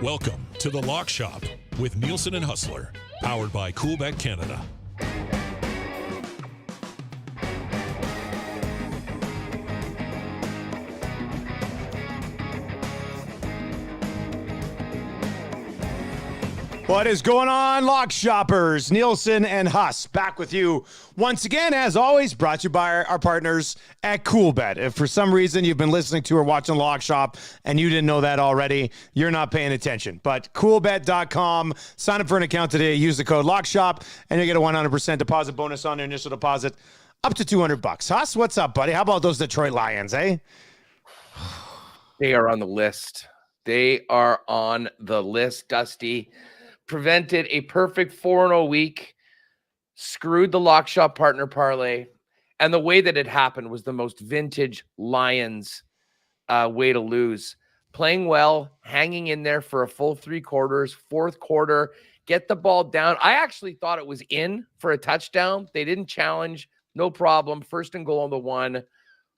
Welcome to the Lock Shop with Nielsen and Hustler, powered by Coolbet Canada. What is going on, Lock Shoppers? Nielsen and Huss back with you once again, as always, brought to you by our partners at Coolbet. If for some reason you've been listening to or watching Lock Shop and you didn't know that already, you're not paying attention. But coolbet.com, sign up for an account today, use the code LOCKSHOP, and you get a 100% deposit bonus on your initial deposit up to $200. Huss, what's up, buddy? How about those Detroit Lions, eh? They are on the list. They are on the list, Dusty. Prevented a perfect 4-0 week, screwed the Lock Shop partner parlay, and the way that it happened was the most vintage Lions way to lose. Playing well, hanging in there for a full 3 quarters, fourth quarter, get the ball down. I actually thought it was in for a touchdown. They didn't challenge, no problem. First and goal on the 1,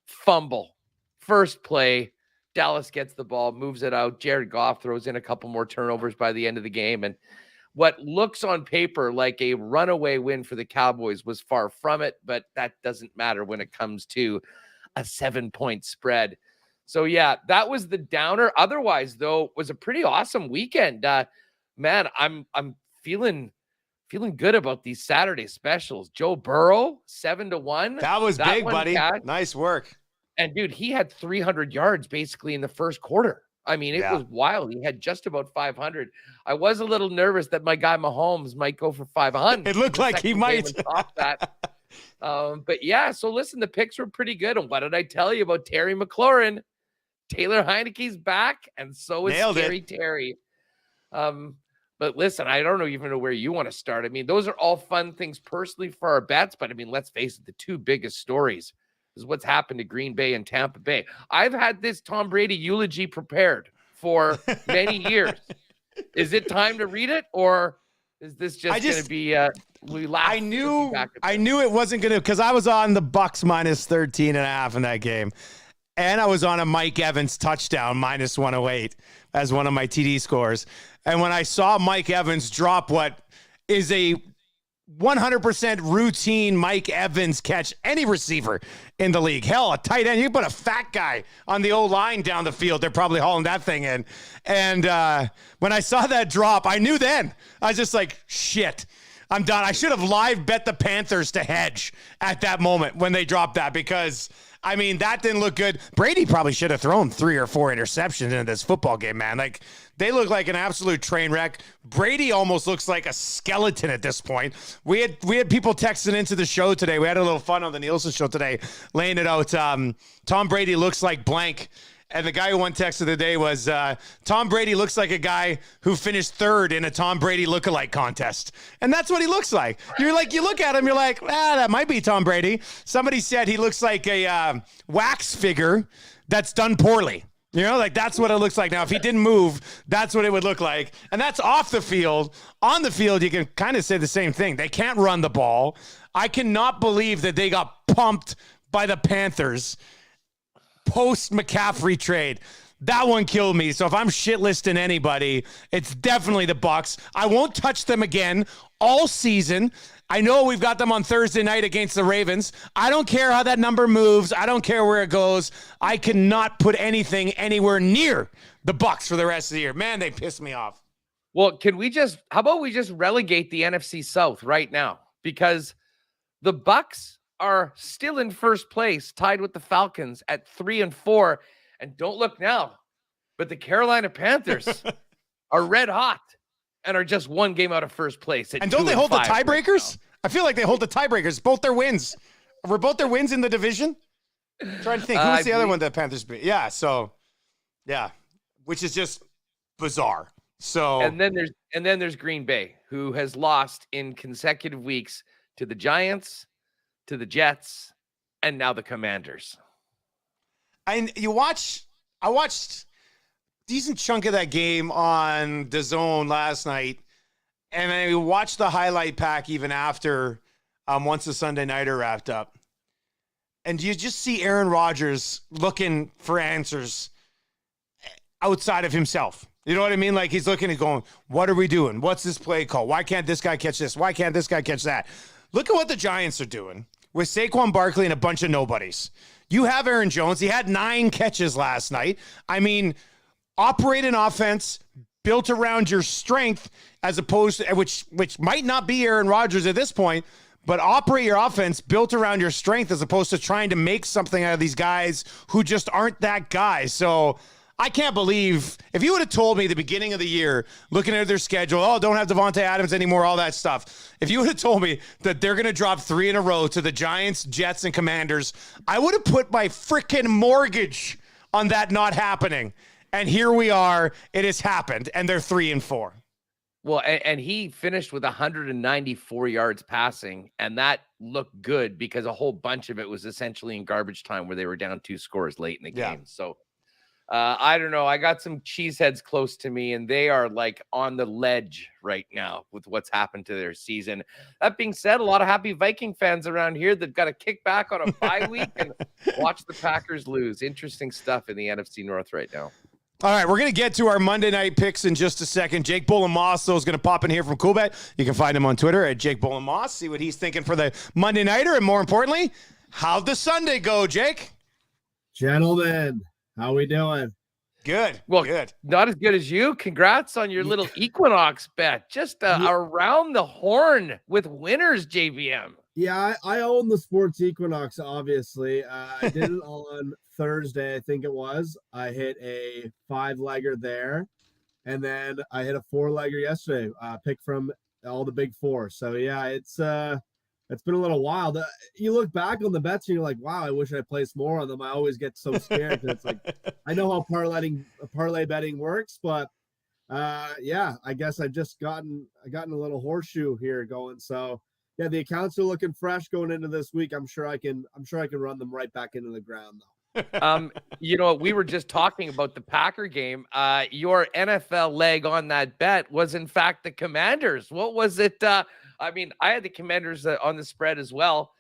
fumble. First play, Dallas gets the ball, moves it out. Jared Goff throws in a couple more turnovers by the end of the game. And what looks on paper like a runaway win for the Cowboys was far from it, but that doesn't matter when it comes to a 7-point spread. So, yeah, that was the downer. Otherwise, though, it was a pretty awesome weekend. Man, I'm feeling good about these Saturday specials. Joe Burrow, 7-1. That was big, buddy. Nice work. And, dude, he had 300 yards basically in the first quarter. I mean, it was wild. He had just about 500. I was a little nervous that my guy Mahomes might go for 500. It looked like he might. That. But, yeah, so listen, the picks were pretty good. And what did I tell you about Terry McLaurin? Taylor Heineke's back, and so is Scary Terry. But listen, I don't even know where you want to start. I mean, those are all fun things personally for our bets. But, I mean, let's face it, the two biggest stories is what's happened to Green Bay and Tampa Bay. I've had this Tom Brady eulogy prepared for many years. Is it time to read it, or is this just going to be we laugh? I knew it wasn't going to, because I was on the Bucks minus 13.5 in that game, and I was on a Mike Evans touchdown minus 108 as one of my TD scores. And when I saw Mike Evans drop what is a 100% routine Mike Evans catch, any receiver in the league, hell, a tight end, you put a fat guy on the old line down the field, they're probably hauling that thing in. And when I saw that drop, I knew then. I was just like, shit, I'm done. I should have live bet the Panthers to hedge at that moment when they dropped that, because I mean, that didn't look good. Brady probably should have thrown 3 or 4 interceptions into this football game, man. Like, they look like an absolute train wreck. Brady almost looks like a skeleton at this point. We had people texting into the show today. We had a little fun on the Nielsen show today, laying it out. Tom Brady looks like blank. And the guy who won text of the day was, Tom Brady looks like a guy who finished 3rd in a Tom Brady lookalike contest. And that's what he looks like. You're like, you look at him, you're like, that might be Tom Brady. Somebody said he looks like a wax figure that's done poorly. You know, like that's what it looks like. Now, if he didn't move, that's what it would look like. And that's off the field. On the field, you can kind of say the same thing. They can't run the ball. I cannot believe that they got pumped by the Panthers post McCaffrey trade. That one killed me. So if I'm shit-listing anybody, it's definitely the Bucs. I won't touch them again all season. I know we've got them on Thursday night against the Ravens. I don't care how that number moves. I don't care where it goes. I cannot put anything anywhere near the Bucs for the rest of the year. Man, they piss me off. Well, how about we just relegate the NFC South right now? Because the Bucs are still in first place, tied with the Falcons at 3-4. And don't look now, but the Carolina Panthers are red hot and are just 1 game out of first place. And don't they hold the tiebreakers? Right, I feel like they hold the tiebreakers. Both their wins. Were both their wins in the division? I'm trying to think. Who's the other one that Panthers beat? Yeah, so, yeah, which is just bizarre. So and then there's Green Bay, who has lost in consecutive weeks to the Giants, to the Jets, and now the Commanders. And I watched decent chunk of that game on DAZN last night, and I watched the highlight pack even after once the Sunday Nighter wrapped up. And you just see Aaron Rodgers looking for answers outside of himself. You know what I mean? Like he's looking and going, what are we doing? What's this play call? Why can't this guy catch this? Why can't this guy catch that? Look at what the Giants are doing with Saquon Barkley and a bunch of nobodies. You have Aaron Jones. He had 9 catches last night. I mean, operate an offense built around your strength as opposed to, which might not be Aaron Rodgers at this point, but operate your offense built around your strength as opposed to trying to make something out of these guys who just aren't that guy. So I can't believe if you would have told me at the beginning of the year, looking at their schedule, oh, don't have Devontae Adams anymore, all that stuff. If you would have told me that they're going to drop 3 in a row to the Giants, Jets, and Commanders, I would have put my freaking mortgage on that not happening. And here we are. It has happened, and they're 3-4. Well, and he finished with 194 yards passing, and that looked good because a whole bunch of it was essentially in garbage time where they were down 2 scores late in the game. So I don't know. I got some cheeseheads close to me, and they are like on the ledge right now with what's happened to their season. That being said, a lot of happy Viking fans around here that got to kick back on a bye week and watch the Packers lose. Interesting stuff in the NFC North right now. All right, we're going to get to our Monday night picks in just a second. Jake Bullen-Moss, though, is going to pop in here from Coolbet. You can find him on Twitter at Jake Bullen-Moss. See what he's thinking for the Monday nighter, and more importantly, how'd the Sunday go, Jake? Gentlemen, how we doing? Good. Well, good. Not as good as you. Congrats on your little Equinox bet. Just around the horn with winners, JVM. Yeah, I own the Sports Equinox, obviously. I did it on Thursday, I think it was. I hit a 5-legger there, and then I hit a 4-legger yesterday. Pick from all the big 4. So yeah, it's been a little wild. You look back on the bets and you're like, wow, I wish I placed more on them. I always get so scared because it's like I know how parlay betting works, but yeah, I guess I've just gotten a little horseshoe here going. So yeah, the accounts are looking fresh going into this week. I'm sure I can run them right back into the ground though. You know, we were just talking about the Packer game. Your NFL leg on that bet was in fact the Commanders. What was it? I mean, I had the Commanders on the spread as well.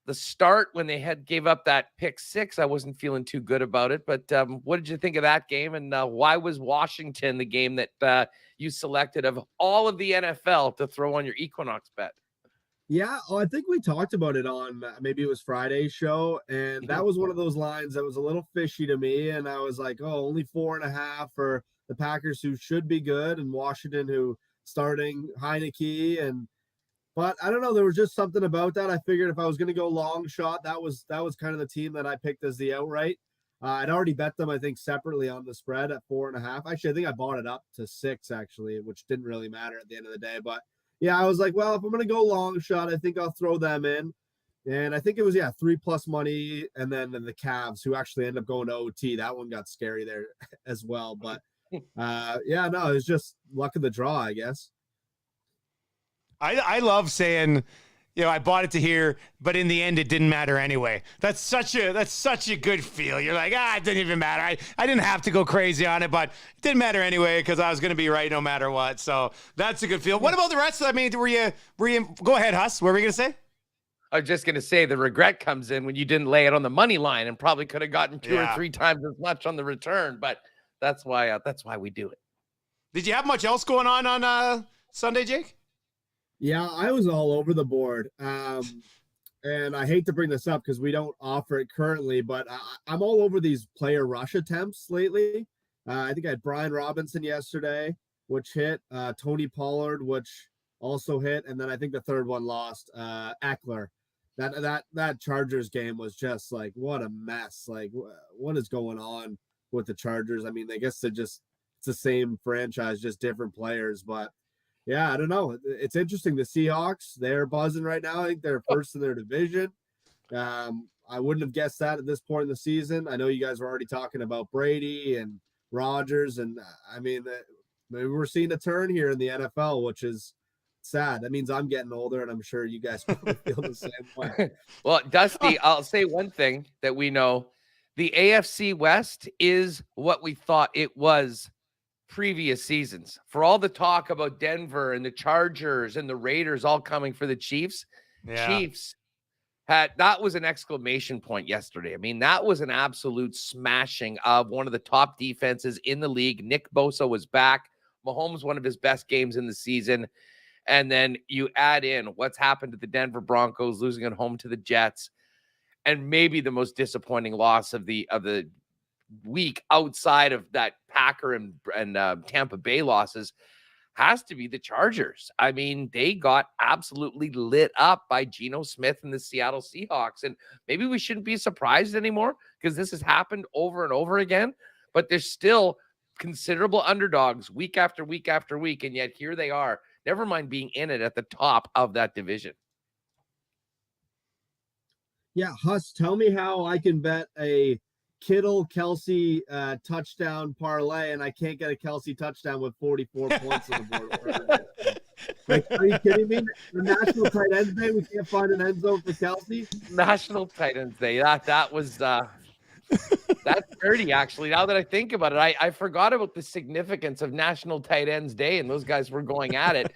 The start when they gave up that pick 6, I wasn't feeling too good about it. But what did you think of that game? And why was Washington the game that you selected of all of the NFL to throw on your Equinox bet? Yeah, I think we talked about it on maybe it was Friday's show, and that was one of those lines that was a little fishy to me. And I was like, oh, only 4.5 for the Packers, who should be good, and Washington, who starting Heineke. But I don't know, there was just something about that. I figured if I was going to go long shot, that was kind of the team that I picked as the outright. I'd already bet them, I think, separately on the spread at 4.5. Actually, I think I bought it up to 6, actually, which didn't really matter at the end of the day. But yeah, I was like, well, if I'm going to go long shot, I think I'll throw them in. And I think it was, 3+ money. And then the Cavs, who actually ended up going to OT. That one got scary there as well. But yeah, no, it was just luck of the draw, I guess. I love saying, you know, I bought it to here, but in the end, it didn't matter anyway. That's such a good feel. You're like, it didn't even matter. I didn't have to go crazy on it, but it didn't matter anyway because I was going to be right no matter what. So that's a good feel. What about the rest? I mean, were you? Go ahead, Huss. What were we going to say? I was just going to say the regret comes in when you didn't lay it on the money line and probably could have gotten 2 or 3 times as much on the return. But that's why we do it. Did you have much else going on Sunday, Jake? Yeah, I was all over the board. And I hate to bring this up because we don't offer it currently, but I'm all over these player rush attempts lately. I think I had Brian Robinson yesterday, which hit, Tony Pollard, which also hit. And then I think the third one lost, Eckler. That Chargers game was just like, what a mess. Like, what is going on with the Chargers? I mean, I guess it's the same franchise, just different players, but yeah, I don't know. It's interesting. The Seahawks, they're buzzing right now. I think they're first in their division. I wouldn't have guessed that at this point in the season. I know you guys were already talking about Brady and Rodgers, and I mean, maybe we're seeing a turn here in the NFL, which is sad. That means I'm getting older, and I'm sure you guys probably feel the same way. Well, Dusty, I'll say one thing that we know. The AFC West is what we thought it was previous seasons. For all the talk about Denver and the Chargers and the Raiders all coming for the Chiefs, Chiefs that was an exclamation point yesterday. I mean, that was an absolute smashing of one of the top defenses in the league. Nick Bosa was back. Mahomes, one of his best games in the season. And then you add in what's happened to the Denver Broncos, losing at home to the Jets, and maybe the most disappointing loss of the week outside of that Packer and Tampa Bay losses has to be the Chargers. I mean, they got absolutely lit up by Geno Smith and the Seattle Seahawks. And maybe we shouldn't be surprised anymore because this has happened over and over again. But there's still considerable underdogs week after week after week. And yet here they are, never mind being in it at the top of that division. Yeah, Huss, tell me how I can bet a Kittle Kelsey touchdown parlay, and I can't get a Kelsey touchdown with 44 points on the board. Like, are you kidding me? The National Tight Ends Day, we can't find an end zone for Kelsey. National Tight Ends Day. That was that's dirty, actually. Now that I think about it, I forgot about the significance of National Tight Ends Day, and those guys were going at it.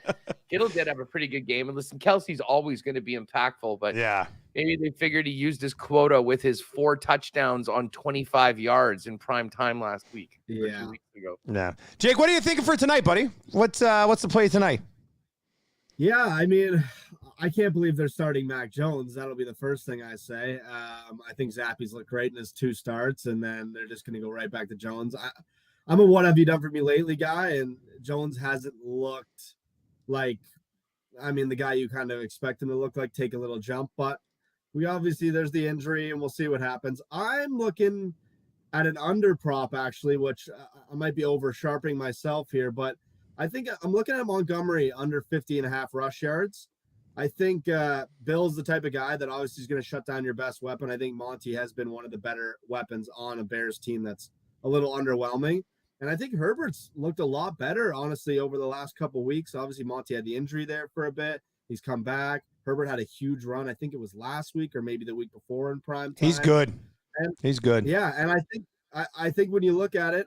Kittle did have a pretty good game, and listen, Kelsey's always going to be impactful, but yeah. Maybe they figured he used his quota with his 4 touchdowns on 25 yards in prime time last week. Yeah. 2 weeks ago. Yeah. Jake, what are you thinking for tonight, buddy? What's the play tonight? Yeah, I mean, I can't believe they're starting Mac Jones. That'll be the first thing I say. I think Zappy's looked great in his 2 starts, and then they're just going to go right back to Jones. I'm a what have you done for me lately guy, and Jones hasn't looked like, I mean, the guy you kind of expect him to look like, take a little jump, but there's the injury, and we'll see what happens. I'm looking at an under prop, actually, which I might be over sharpening myself here, but I think I'm looking at Montgomery under 50.5 rush yards. I think Bill's the type of guy that obviously is going to shut down your best weapon. I think Monty has been one of the better weapons on a Bears team that's a little underwhelming. And I think Herbert's looked a lot better, honestly, over the last couple of weeks. Obviously, Monty had the injury there for a bit. He's come back. Herbert had a huge run. I think it was last week or maybe the week before in prime time. He's good. He's good. Yeah, and I think when you look at it,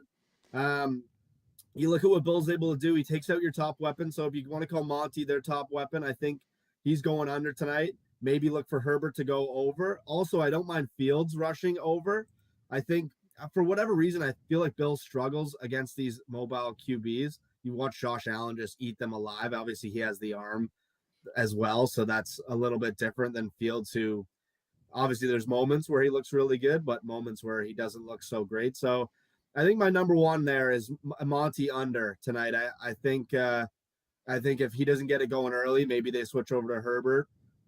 you look at what Bill's able to do. He takes out your top weapon. So if you want to call Monty their top weapon, I think he's going under tonight. Maybe look for Herbert to go over. Also, I don't mind Fields rushing over. I think for whatever reason, I feel like Bill struggles against these mobile QBs. You watch Josh Allen just eat them alive. Obviously, he has the arm as well, so that's a little bit different than Fields, who obviously there's moments where he looks really good, but moments where he doesn't look so great. So I think my number one there is Monty under tonight. I think if he doesn't get it going early, maybe they switch over to Herbert.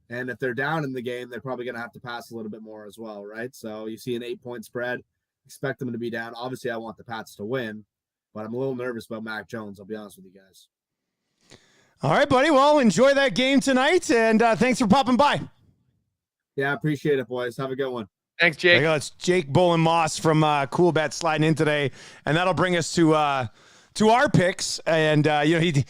And if they're down in the game, they're probably going to have to pass a little bit more as well, right? So you see an 8-point spread, expect them to be down. Obviously, I want the Pats to win, but I'm a little nervous about Mac Jones. I'll be honest with you guys. All right, buddy. Well, enjoy that game tonight, and thanks for popping by. Yeah, appreciate it, boys. Have a good one. Thanks, Jake. There you go. It's Jake Bolin-Moss from Cool Bet sliding in today, and that'll bring us to our picks. And this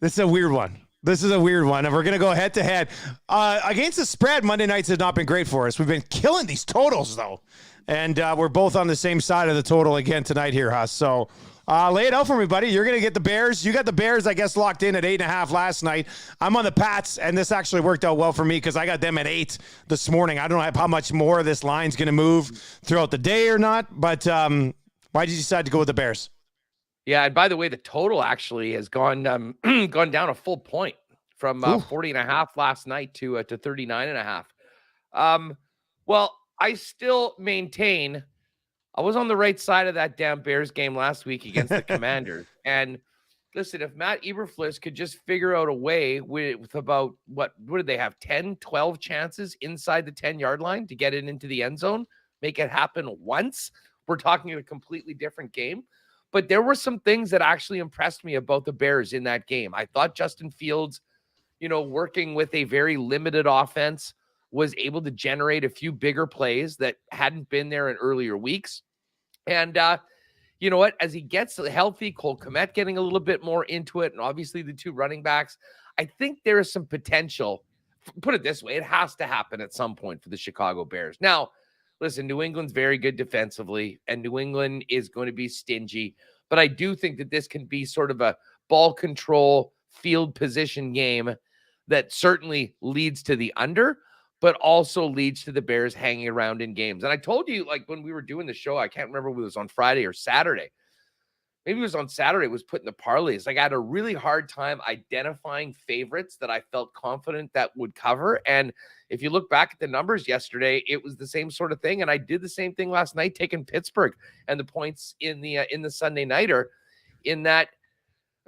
is a weird one. This is a weird one, and we're gonna go head to head against the spread. Monday nights has not been great for us. We've been killing these totals though, and we're both on the same side of the total again tonight here, Huss. So. Lay it out for me, buddy. You're going to get the Bears. You got the Bears, I guess, locked in at 8.5 last night. I'm on the Pats, and this actually worked out well for me because I got them at 8 this morning. I don't know how much more of this line's going to move throughout the day or not, but why did you decide to go with the Bears? Yeah, and by the way, the total actually has gone gone down a full point from 40.5 last night to 39.5. Well, I still maintain I was on the right side of that damn Bears game last week against the Commanders. And listen, if Matt Eberflus could just figure out a way with about, what did they have, 10, 12 chances inside the 10-yard line to get it into the end zone, make it happen once, we're talking a completely different game. But there were some things that actually impressed me about the Bears in that game. I thought Justin Fields, working with a very limited offense, was able to generate a few bigger plays that hadn't been there in earlier weeks. And you know what? As he gets healthy, Cole Kmet getting a little bit more into it, and obviously the 2 running backs, I think there is some potential. Put it this way, it has to happen at some point for the Chicago Bears. Now, listen, New England's very good defensively, and New England is going to be stingy. But I do think that this can be sort of a ball control, field position game that certainly leads to the under. but also leads to the Bears hanging around in games. And I told you, like, when we were doing the show, I can't remember whether it was on Friday or Saturday. Maybe it was on Saturday, it was putting the parlays. Like, I had a really hard time identifying favorites that I felt confident that would cover. And if you look back at the numbers yesterday, it was the same sort of thing. And I did the same thing last night, taking Pittsburgh and the points in the Sunday nighter. In that,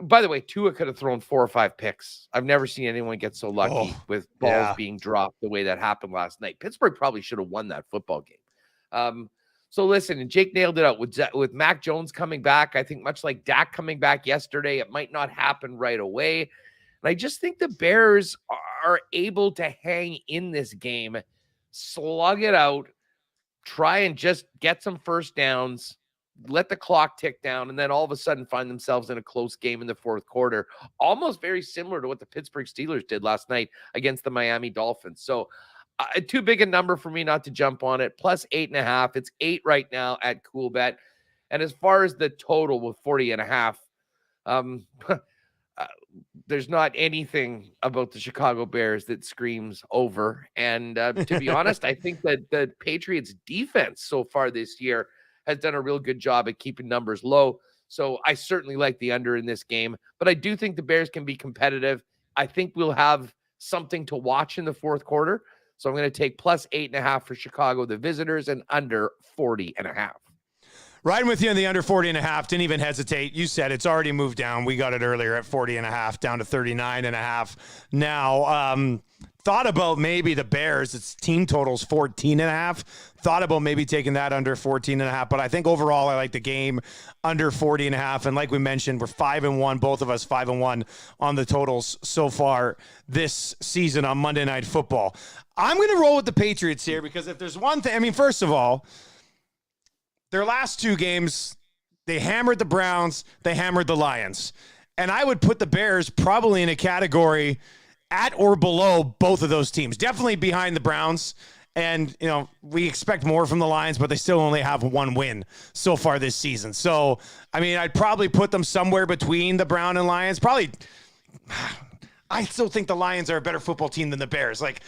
by the way, Tua could have thrown 4 or 5 picks. I've never seen anyone get so lucky with balls being dropped the way that happened last night. Pittsburgh probably should have won that football game. So listen, and Jake nailed it out with Mac Jones coming back. I think much like Dak coming back yesterday, it might not happen right away. And I just think the Bears are able to hang in this game, slug it out, try and just get some first downs, let the clock tick down, and then all of a sudden find themselves in a close game in the fourth quarter, almost very similar to what the Pittsburgh Steelers did last night against the Miami Dolphins. So too big a number for me not to jump on it. Plus 8.5. It's 8 right now at CoolBet. And as far as the total with 40.5, there's not anything about the Chicago Bears that screams over. And to be honest, I think that the Patriots defense so far this year has done a real good job at keeping numbers low. So I certainly like the under in this game, but I do think the Bears can be competitive. I think we'll have something to watch in the fourth quarter. So I'm going to take plus 8.5 for Chicago, the visitors, and under 40.5. Riding with you on the under 40.5. Didn't even hesitate. You said it's already moved down. We got it earlier at 40.5, down to 39.5. Now, thought about maybe the Bears. Its team total's 14.5. Thought about maybe taking that under 14.5. But I think overall, I like the game under 40.5. And like we mentioned, we're 5-1, both of us 5-1 on the totals so far this season on Monday Night Football. I'm going to roll with the Patriots here because if there's one thing, I mean, first of all, their last 2 games, they hammered the Browns, they hammered the Lions. And I would put the Bears probably in a category at or below both of those teams. Definitely behind the Browns. And, you know, we expect more from the Lions, but they still only have 1 win so far this season. So, I mean, I'd probably put them somewhere between the Brown and Lions. Probably, I still think the Lions are a better football team than the Bears. Like,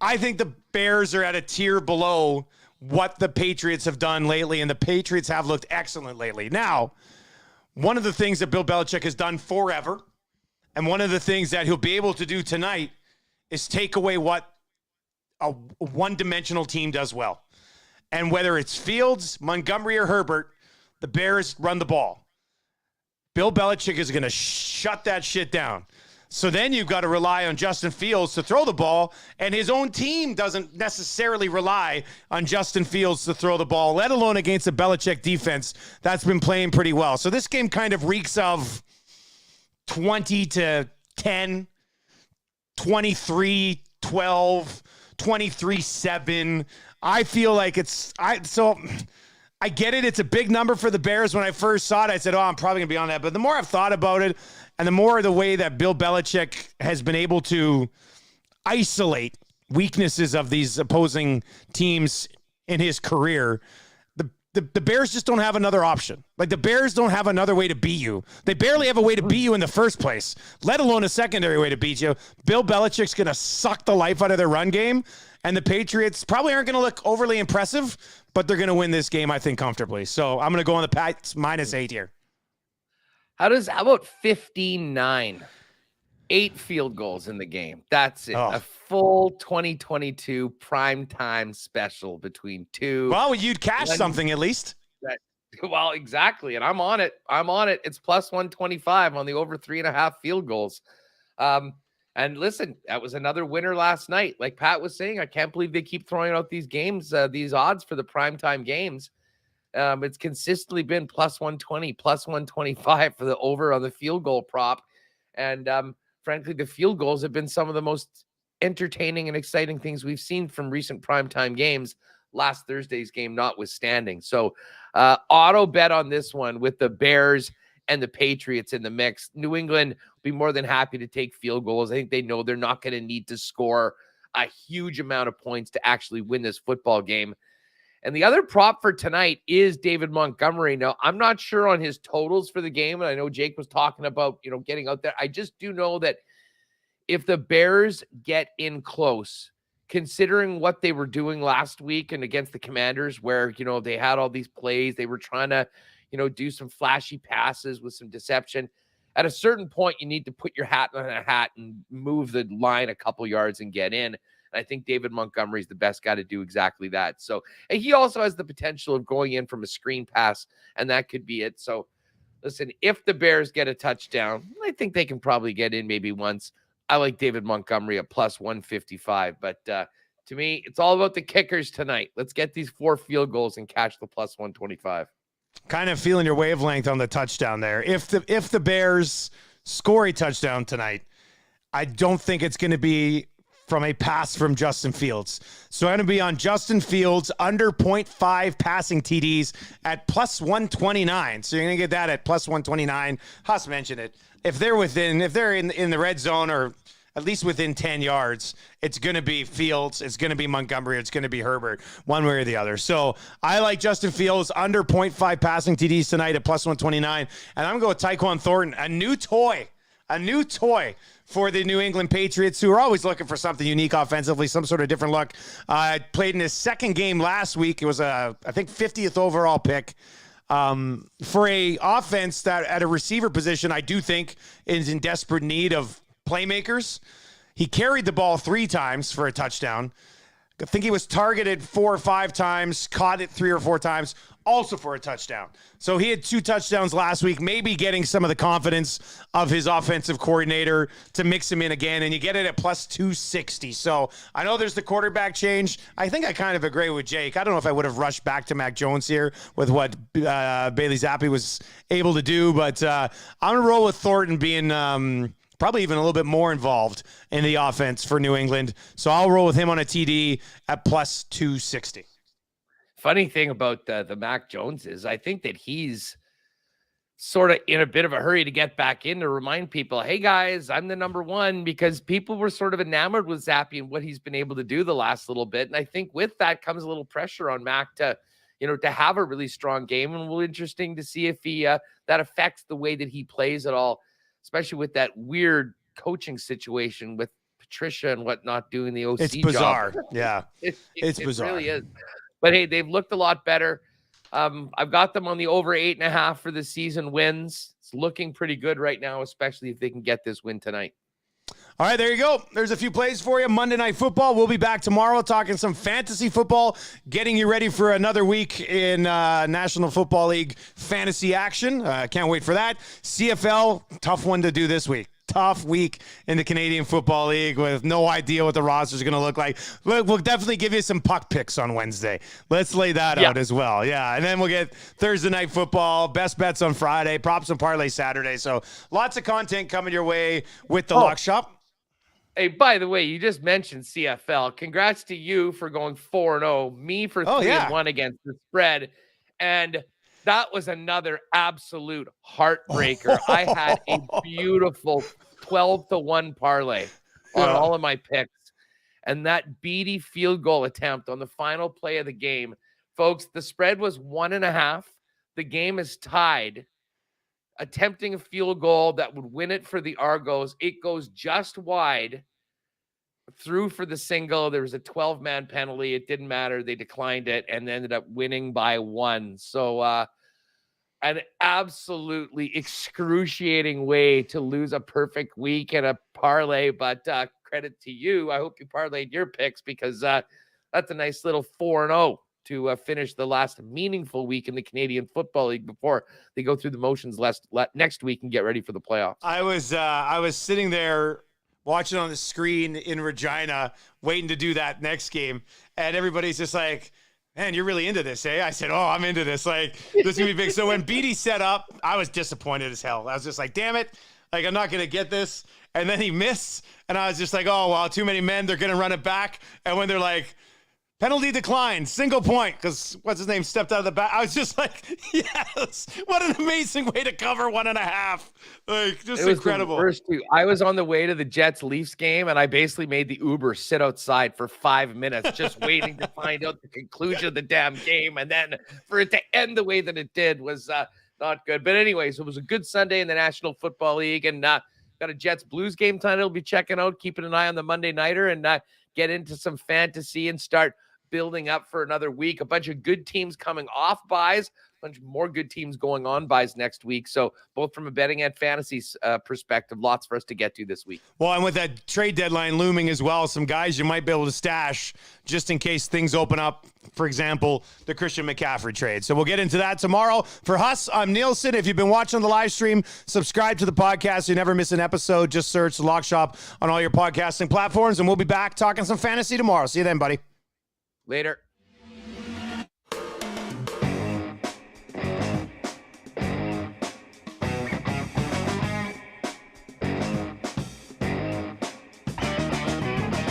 I think the Bears are at a tier below what the Patriots have done lately, and the Patriots have looked excellent lately. Now, one of the things that Bill Belichick has done forever, and one of the things that he'll be able to do tonight is take away what a one-dimensional team does well. And whether it's Fields, Montgomery, or Herbert, the Bears run the ball. Bill Belichick is going to shut that shit down. So then you've got to rely on Justin Fields to throw the ball, and his own team doesn't necessarily rely on Justin Fields to throw the ball, let alone against a Belichick defense that's been playing pretty well. So this game kind of reeks of 20-10, 23-12, 23-7. I feel like I get it. It's a big number for the Bears. When I first saw it, I said, I'm probably going to be on that. But the more I've thought about it, and the more the way that Bill Belichick has been able to isolate weaknesses of these opposing teams in his career, the Bears just don't have another option. Like, the Bears don't have another way to beat you. They barely have a way to beat you in the first place, let alone a secondary way to beat you. Bill Belichick's going to suck the life out of their run game, and the Patriots probably aren't going to look overly impressive, but they're going to win this game, I think, comfortably. So I'm going to go on the Pats -8 here. How about 59? 8 field goals in the game. That's it. A full 2022 primetime special between 2. Well, you'd cash something at least. Well, exactly. And I'm on it. It's plus 125 on the over 3.5 field goals. And listen, that was another winner last night. Like Pat was saying, I can't believe they keep throwing out these games, these odds for the primetime games. It's consistently been plus 120, plus 125 for the over on the field goal prop. And frankly, the field goals have been some of the most entertaining and exciting things we've seen from recent primetime games, last Thursday's game notwithstanding. So auto bet on this one with the Bears and the Patriots in the mix. New England will be more than happy to take field goals. I think they know they're not going to need to score a huge amount of points to actually win this football game. And the other prop for tonight is David Montgomery. Now, I'm not sure on his totals for the game, and I know Jake was talking about, getting out there. I just do know that if the Bears get in close, considering what they were doing last week and against the Commanders, where, they had all these plays, they were trying to, do some flashy passes with some deception. At a certain point, you need to put your hat on a hat and move the line a couple yards and get in. And I think David Montgomery is the best guy to do exactly that. So, and he also has the potential of going in from a screen pass, and that could be it. So, listen, if the Bears get a touchdown, I think they can probably get in maybe once. I like David Montgomery at plus 155. But to me, it's all about the kickers tonight. Let's get these 4 field goals and catch the plus 125. Kind of feeling your wavelength on the touchdown there. If the Bears score a touchdown tonight, I don't think it's going to be from a pass from Justin Fields. So I'm going to be on Justin Fields under 0.5 passing TDs at plus 129. So you're going to get that at plus 129. Huss mentioned it. If they're in the red zone or at least within 10 yards, it's going to be Fields, it's going to be Montgomery, it's going to be Herbert, one way or the other. So I like Justin Fields under 0.5 passing TDs tonight at plus 129. And I'm going to go with Tyquan Thornton, a new toy for the New England Patriots, who are always looking for something unique offensively, some sort of different look. Played in his second game last week. It was I think 50th overall pick. For a offense that at a receiver position, I do think is in desperate need of playmakers. He carried the ball 3 times for a touchdown. I think he was targeted 4 or 5 times, caught it 3 or 4 times, also for a touchdown. So he had 2 touchdowns last week, maybe getting some of the confidence of his offensive coordinator to mix him in again, and you get it at plus 260. So I know there's the quarterback change. I think I kind of agree with Jake. I don't know if I would have rushed back to Mac Jones here with what Bailey Zappi was able to do, but I'm going to roll with Thornton being probably even a little bit more involved in the offense for New England. So I'll roll with him on a TD at plus 260. Funny thing about the Mac Jones is I think that he's sort of in a bit of a hurry to get back in to remind people, hey guys, I'm the number one, because people were sort of enamored with Zappi and what he's been able to do the last little bit. And I think with that comes a little pressure on Mac to have a really strong game. And we'll interesting to see if that affects the way that he plays at all, especially with that weird coaching situation with Patricia and whatnot doing the OC It's bizarre. job. Yeah. It's bizarre. It really is. But hey, they've looked a lot better. I've got them on the over 8.5 for the season wins. It's looking pretty good right now, especially if they can get this win tonight. All right, there you go. There's a few plays for you. Monday Night Football. We'll be back tomorrow talking some fantasy football, getting you ready for another week in National Football League fantasy action. Can't wait for that. CFL, tough one to do this week. Tough week in the Canadian Football League with no idea what the roster is going to look like. We'll definitely give you some puck picks on Wednesday. Let's lay that out as well. Yeah, and then we'll get Thursday Night Football, best bets on Friday, props and parlay Saturday. So lots of content coming your way with the Lock Shop. Hey, by the way, you just mentioned CFL. Congrats to you for going 4-0, me for 3-1 against the spread. And that was another absolute heartbreaker. I had a beautiful 12-1 parlay on all of my picks. And that beady field goal attempt on the final play of the game, folks, the spread was 1.5. The game is tied. Attempting a field goal that would win it for the Argos. It goes just wide. Through for the single. There was a 12-man penalty. It didn't matter. They declined it and ended up winning by 1. So an absolutely excruciating way to lose a perfect week in a parlay. But credit to you. I hope you parlayed your picks, because that's a nice little 4-0 to finish the last meaningful week in the Canadian Football League before they go through the motions next week and get ready for the playoffs. I was sitting there watching on the screen in Regina, waiting to do that next game, and everybody's just like, man, you're really into this, eh? I said, oh, I'm into this. Like, this is going to be big. So when Beatty set up, I was disappointed as hell. I was just like, damn it. Like, I'm not going to get this. And then he missed, and I was just like, oh, well, too many men. They're going to run it back. And when they're like, penalty declined, single point, because what's his name stepped out of the back. I was just like, yes, what an amazing way to cover 1.5. Like, just incredible. First two. I was on the way to the Jets-Leafs game, and I basically made the Uber sit outside for 5 minutes, just waiting to find out the conclusion of the damn game. And then for it to end the way that it did was not good. But anyways, it was a good Sunday in the National Football League, and got a Jets-Blues game tonight I'll be checking out, keeping an eye on the Monday Nighter. And get into some fantasy and start building up for another week. A bunch of good teams coming off buys, a bunch more good teams going on buys next week. So both from a betting and fantasy perspective, lots for us to get to this week. Well, and with that trade deadline looming as well, some guys you might be able to stash just in case things open up. For example, the Christian McCaffrey trade. So we'll get into that tomorrow. For Huss, I'm Nielsen. If you've been watching the live stream, subscribe to the podcast so you never miss an episode. Just search The Lock Shop on all your podcasting platforms, and we'll be back talking some fantasy tomorrow. See you then, buddy. Later.